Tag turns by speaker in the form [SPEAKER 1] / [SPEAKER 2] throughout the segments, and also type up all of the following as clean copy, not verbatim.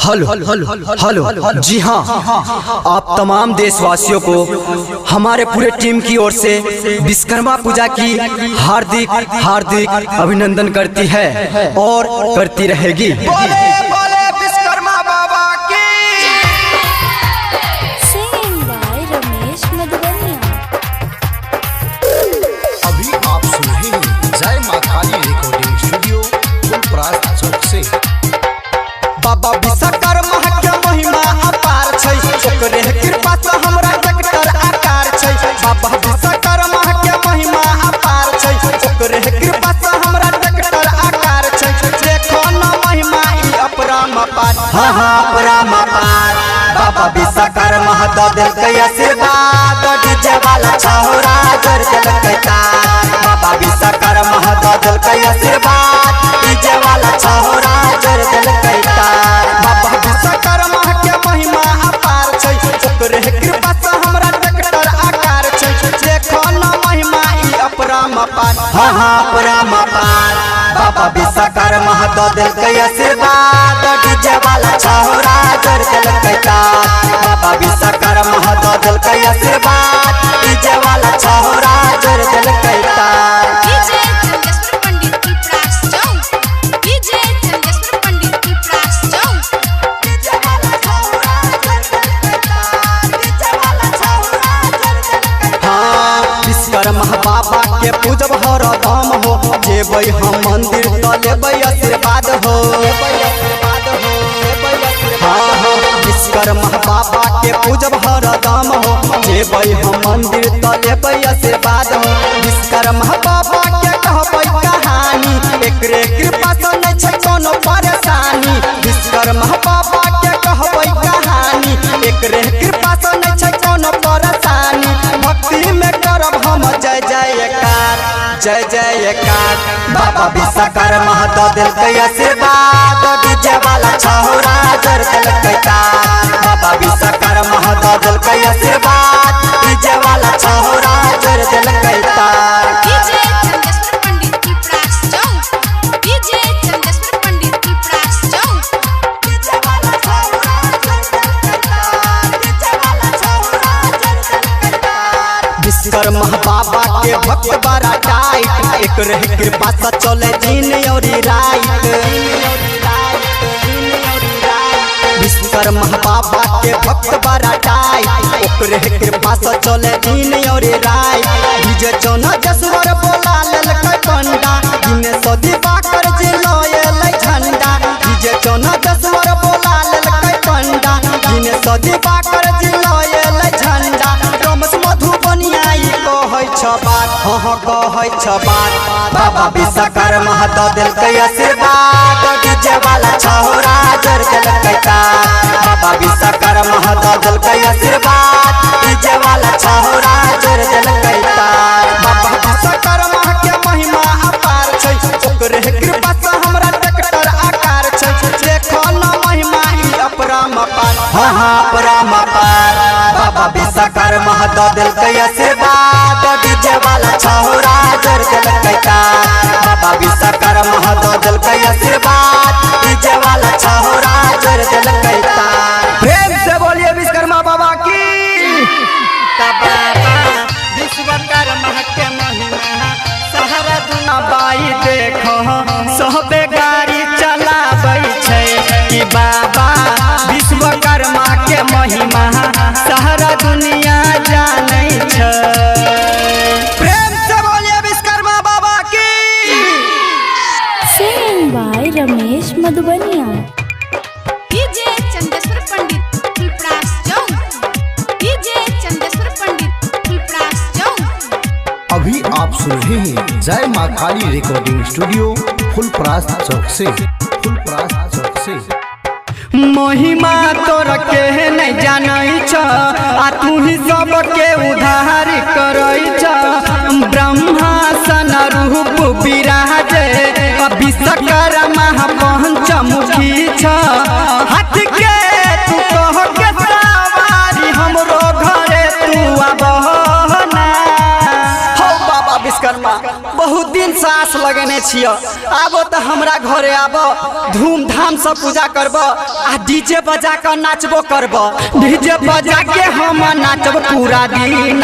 [SPEAKER 1] Hello hello जी हाँ, आप तमाम देशवासियों को हमारे पूरे टीम की ओर से विश्वकर्मा पूजा की हार्दिक हार्दिक अभिनंदन करती है और करती रहेगी।
[SPEAKER 2] बाबा विश्वकर्मा के महिमा अपार छै, ओकरे कृपा से हमरा ट्रैक्टर आकार छै। बाबा विश्वकर्मा के महिमा अपार छै, ओकरे कृपा से हमरा ट्रैक्टर आकार छै। देखो न महिमा ई अपरंपार, हाँ हाँ अपरंपार। बाबा विश्वकर्मा द देलकै आशीर्वाद, डीजे वाला छौरा जोर देलकै तार। बाबा विश्वकर्मा द देलकै आशीर्वाद, डीजे वाला छौरा जोर देलकै तार। बाबा विश्वकर्मा के महिमा अपार छै, ओकरे कृपा से हमरा ट्रैक्टर आकार छै। देखो न महिमा ई अपरंपार, हाँ हाँ अपरंपार। बाबा विश्वकर्मा द देलकै आशीर्वाद, डीजे वाला छौरा जोर देलकै तार। बाबा विश्वकर्मा द देलकै आशीर्वाद, डीजे वाला छौरा जोर देलकै तार। विश्वकर्मा बाबा के पूजब हरदम हो, जेबै हम मंदिर त लेबै आशीर्वाद हो। हाँ हाँ विश्वकर्मा बाबा के पूजब हरदम हो, जेबै हम मंदिर त लेबै आशीर्वाद हो। विश्वकर्मा बाबा के कहबै कहानी, एकरे कृपा से नै छै कोनो परेशानी। विश्वकर्मा बाबा के कहबै कहानी, एकरे कृपा से नै छै कोनो परेशानी। भक्ति में करब हम जय जयकार, जय जयकार। बाबा विश्वकर्मा द देलकै आशीर्वाद, डीजे वाला छौरा जोर देलकै तार। बाबा विश्वकर्मा द देलकै आशीर्वाद, डीजे वाला छौरा जोर देलकै तार। विश्वकर्मा बाबा के भक्त बड़ा टाइट, एकरे कृपा से चले दिन और रात। विश्वकर्मा बाबा के भक्त बड़ा टाइट, ओकरे कृपा से चले दिन और रात। डीजे चौना जसवर बोला लेलकै पंडा, दिने सदी बाकर जिलैलै झंडा। डीजे चौना जसवर बोला लेलकै पंडा, दिने सदी बाकर जिलैलै झंडा। रमेश मधुबनिया कहै छ बात, हाँ कहै छ बात। बाबा विश्वकर्मा द देलकै आशीर्वाद, डीजे वाला छौरा जोर देलकै तार। बाबा विश्वकर्मा द देलकै आशीर्वाद, डीजे वाला छौरा जोर देलकै तार। बाबा विश्वकर्मा के महिमा अपार छै, ओकरे कृपा से हमरा ट्रैक्टर आकार छै। देखो न महिमा ई अपरंपार, हाँ हाँ अपरंपार। बाबा विश्वकर्मा द देलकै आशीर्वाद, डीजे वाला छौरा जोर देलकै तार। बाबा विश्वकर्मा द देलकै आशीर्वाद, डीजे वाला छौरा जोर देलकै तार।
[SPEAKER 1] प्रेम से बोलिए विश्वकर्मा बाबा की।
[SPEAKER 2] बाबा विश्वकर्मा के महिमा सहरा दुना बाई देखो सहबे गाड़ी चलाबै छै। कि बाबा विश्वकर्मा के महिमा सारा दुनिया जानै छै। प्रेम से बोलिए विश्वकर्मा बाबा की।
[SPEAKER 3] Singing by Ramesh Madhubaniya.
[SPEAKER 4] DJ Chandeshwar Pandit Phulparas Chowk, DJ Chandeshwar Pandit Phulparas Chowk.
[SPEAKER 5] अभी आप सुन रहे हैं जय माँ काली रिकॉर्डिंग स्टूडियो फुलप्रास चौक से। फुलप्रास चौक से
[SPEAKER 2] महिमा तोरा के नहीं जानै छ, आ तू ही सबके उद्धार करै छ। ब्रह्मा सन रूप विराजे, विश्वकर्मा पंचमुखी छ। हाथ के तू कह के सवारी, हमरो घरे तू आबह ना। हो बाबा विश्वकर्मा बहुत दिन सांस लगेने छियो, आबो तो हमरा घरे आबो, धूमधाम से पूजा करबो आ डीजे बजा कर नाचबो करबो। डीजे बजा के हम नाचब पूरा दिन,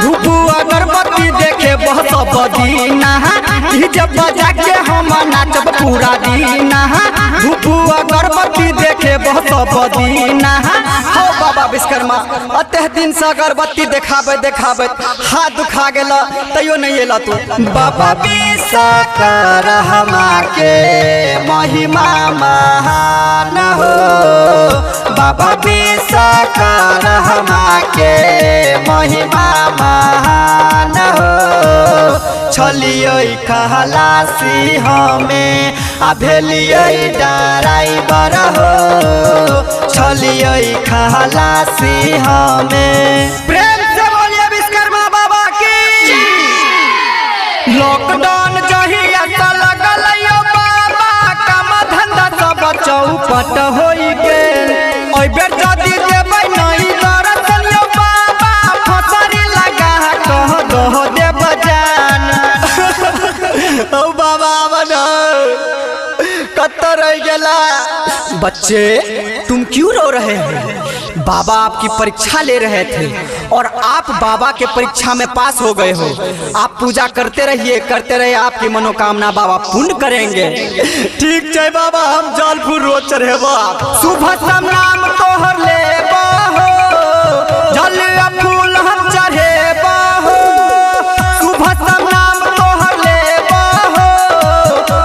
[SPEAKER 2] धूप अगरबत्ती देखे बहुत दिन। डीजे बजा के हम नाचब पूरा दिन, धूप अगरबत्ती देखे बहुत दिन। हो बाबा विश्वकर्मा अतः दिन से अगरबत्ती देखाबे हाथ दुखा गेल तैयो नहीं एला तू। बाबा विश्वकर्मा के महिमा महान हो, बाबा विश्वकर्मा के महिमा महान हो। छलियो खलासी हमें आ भेलियो ड्राइवर हो, छलियो खलासी हमें। प्रेम से बोलिए विश्वकर्मा बाबा की। लॉकडाउन जहिया से लगल यो बाबा, काम धंधा सब चौपट होई गेल। ओइ बेर जदी देबै नहीं दर्शन यो बाबा, फसरी लगा कह दो देब जान। ओ बाबा बना कत रह गेला। बच्चे तुम क्यों रो रहे हो? बाबा आपकी परीक्षा ले रहे थे और आप बाबा के परीक्षा में पास हो गए हो। आप पूजा करते रहिए, आपकी मनोकामना बाबा पूर्ण करेंगे। ठीक है बाबा, हम जलपुर रोज चढ़ेबो। सुबह शाम नाम तोहर लेबो हो, जल फूल हम चढ़ेबो हो। सुबह शाम नाम तोहर लेबो हो,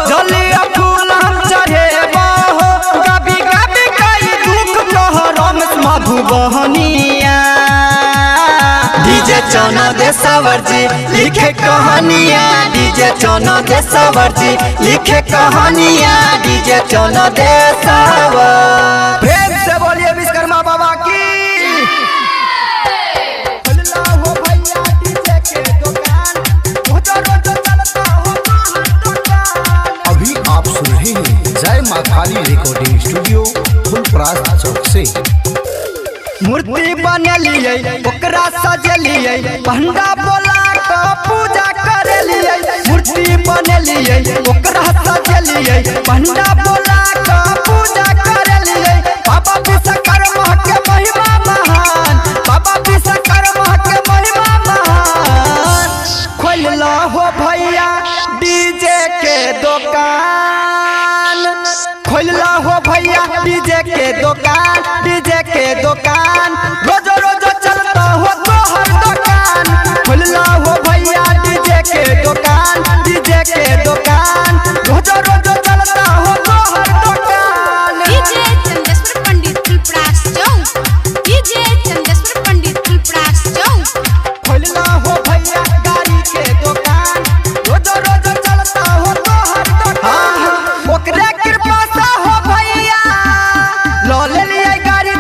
[SPEAKER 2] जल फूल हम चढ़ेबो हो। कभी कभी कई दुख तोहर मधुबनिया। डीजे चौनो देशवर जी लिखे कहानिया, डीजे चौनो देशवर जी लिखे कहानिया, डीजे चौनो देशवर। प्रेम से बोलिए विश्वकर्मा बाबा की। हो भैया डीजे के दुकान, रोज चलता हो दुकान।
[SPEAKER 5] अभी आप सुन रहे हैं जय माँ काली रिकॉर्डिंग स्टूडियो फुलपरास चौक से।
[SPEAKER 2] मूर्ति बनलिए ओकरा सजलिए, पंडा बोला के पूजा करलिए। मूर्ति बनलिए ओकरा सजलिए, पंडा बोला के पूजा करलिए। बाबा विश्वकर्मा के महिमा महान, बाबा विश्वकर्मा के महिमा महान। खोल लो हो भैया डीजे के दुकान, खोल लो हो भैया डीजे के दुकान, डीजे के दुकान। रोज रोज चलता हो तोहर दुकान, खोल लो हो भैया डीजे के दुकान, डीजे के दुकान। रोज रोज चलता हो तोहर दुकान।
[SPEAKER 4] डीजे चंदेश्वर पंडित फुलपरास चौक, डीजे चंदेश्वर पंडित फुलपरास चौक।
[SPEAKER 2] खोल लो हो भैया गाड़ी के दुकान, रोज रोज चलता हो तोहर दुकान। ओकरे कृपा से हो भैया लो ले लिए गाड़ी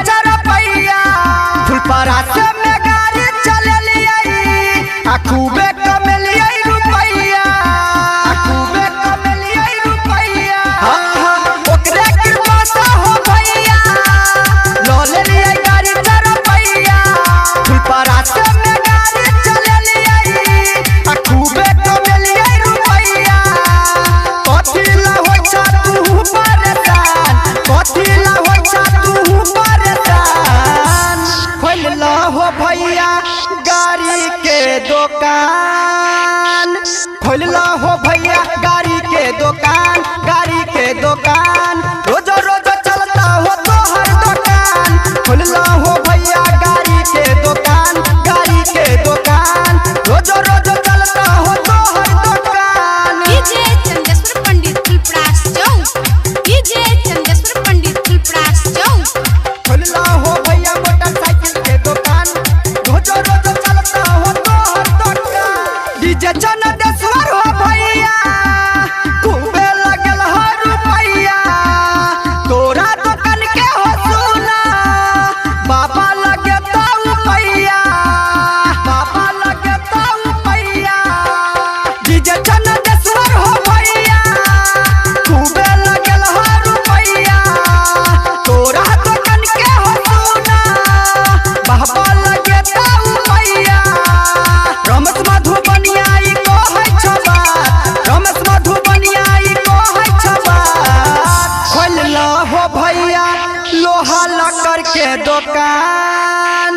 [SPEAKER 2] लोहा लक्कर के दुकान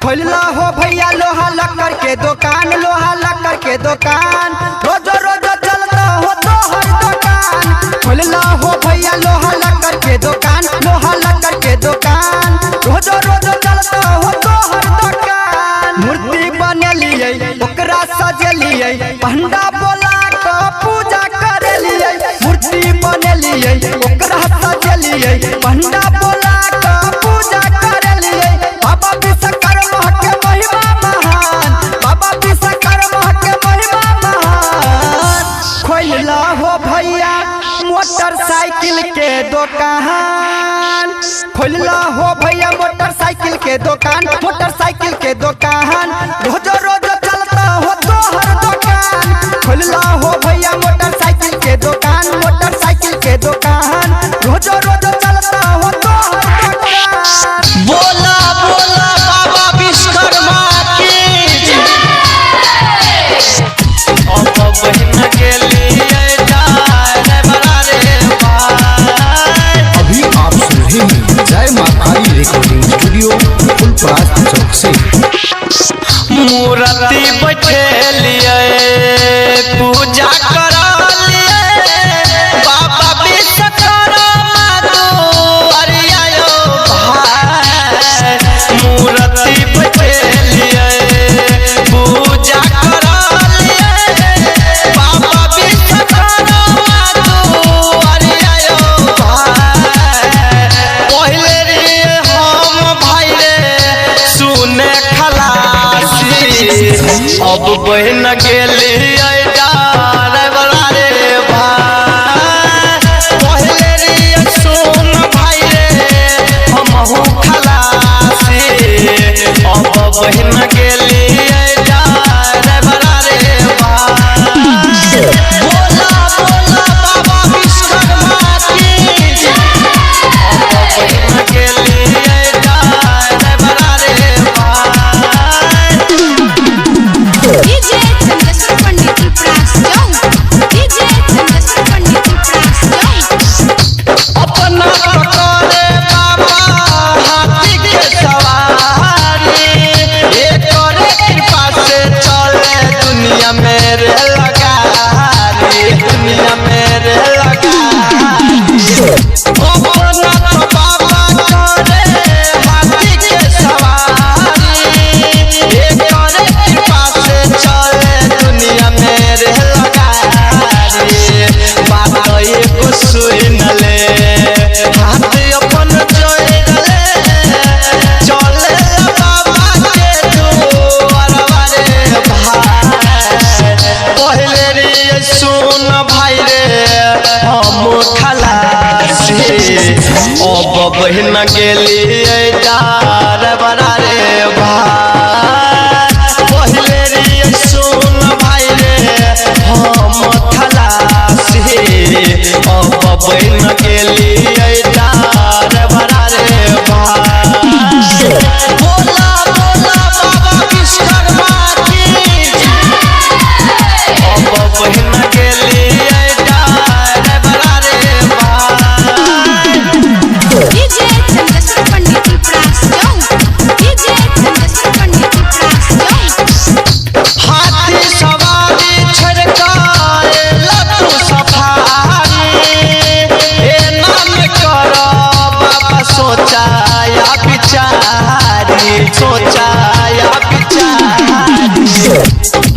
[SPEAKER 2] खोलला हो भैया लोहा लक्कर के दुकान, लोहा लक्कर के दुकान रोज रोज चलता हो तो हर दुकान खोलला हो भैया लोहा लक्कर के दुकान, लोहा लक्कर के दुकान रोज रोज चलता हो तो हर दुकान। मूर्ति बनलिए ओकरा सजलिए पंडा बोला तो पूजा करलिए, मूर्ति बनलिए ओकरा सजलिए पंडा बोला तो पूजा करलिए। बाबा विश्वकर्मा के महिमा महान, बाबा विश्वकर्मा के महिमा महान खोलला हो भैया मोटरसाइकिल के दुकान, खोलला हो भैया मोटरसाइकिल के दुकान, मोटरसाइकिल के दुकान रोज रोज चलता हो तो हर दुकान खोलला हो भैया मोटरसाइकिल के दुकान, मोटरसाइकिल के दुकान रोज रोज चलता हो तो हर दुकान।
[SPEAKER 6] बोला बोला बाबा विश्वकर्मा की बहन के लिए
[SPEAKER 5] अभी आप सुन रहे हैं जय मां काली रिकॉर्डिंग स्टूडियो फुलपरास चौक से।
[SPEAKER 6] मूर्ति बैठलिए पूजा करलिए बाबा विश्वकर्मा दुआरिया यो भाई। मूर्ति बैठलिए पूजा करलिए बाबा विश्वकर्मा दुआरिया यो भाई। पहले रे हम भाई रे सुने खलासी अब बहन गेली बड़ा रे भाई। पहले रे सुन भाई रे हमहू खलासी अब बहन गेली बड़ा रे भाई। बोला बोला बाबा विश्वकर्मा की अब बहन गेली बड़ा रे भाई।
[SPEAKER 4] डीजे चंदेश्वर पंडित त्रिपुरास चौक, डीजे चंदेश्वर पंडित त्रिपुरास चौक।
[SPEAKER 6] अपना पकड़े बाबा हाथी के सवारी ये करे कृपा से चले दुनिया मेरे लगारी, दुनिया मेरे लगारी। अपना तो बाबा करे हाथी के सवारी ये करे कृपा से चले दुनिया मेरे लगारी। बात एगो सुन ले हाथ अपन जोड़ ले चले बाबा के दुआरवा रे भाई। पहले रे सुन भाई रे हम खलासी अब बहन गेली बड़ा रे भाई। पहले रे सुन भाई रे हम खलासी अब बहन गेली बड़ा रे भाई। बोला बोला बाबा विश्वकर्मा की अब बहन गेली बड़ा रे भाई।
[SPEAKER 4] डीजे चंदेश्वर पंडित त्रिपुरास चौक, डीजे चंदेश्वर पंडित त्रिपुरास चौक।
[SPEAKER 6] हाथी सवारी छड़काए लड्डू सफारी ए नाम करो बाबा सोचा या बिचारी, सोचा या बिचारी।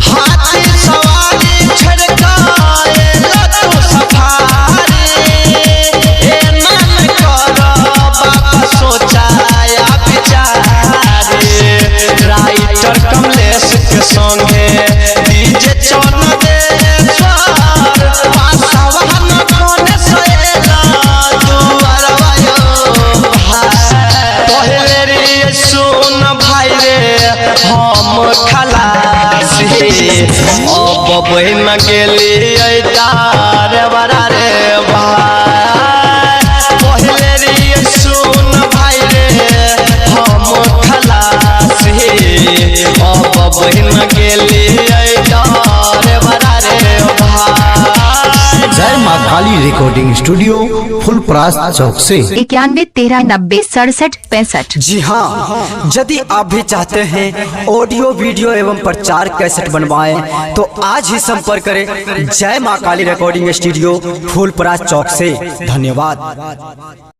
[SPEAKER 6] हाथी सवारी छड़काए लड्डू सफारी ए नाम करो बाबा सोचा या बिचारी। राइटर कमलेश के संगे डीजे चंदेश्वर पासवान कोने सएला दुआरवा यो भाई। पहले रे सुन भाई रे हम खलासी अब बहन गेली बड़ा रे भाई। पहले रे सुन भाई रे हम खलासी अब बहन गेली बड़ा रे भाई।
[SPEAKER 5] जय मां काली रिकॉर्डिंग स्टूडियो फुल फुलपरास चौक से।
[SPEAKER 7] 9113906765।
[SPEAKER 1] जी हाँ, यदि आप भी चाहते हैं ऑडियो वीडियो एवं प्रचार कैसेट बनवाएं तो आज ही संपर्क करें जय माँ काली रिकॉर्डिंग स्टूडियो फुलपरास चौक से। धन्यवाद।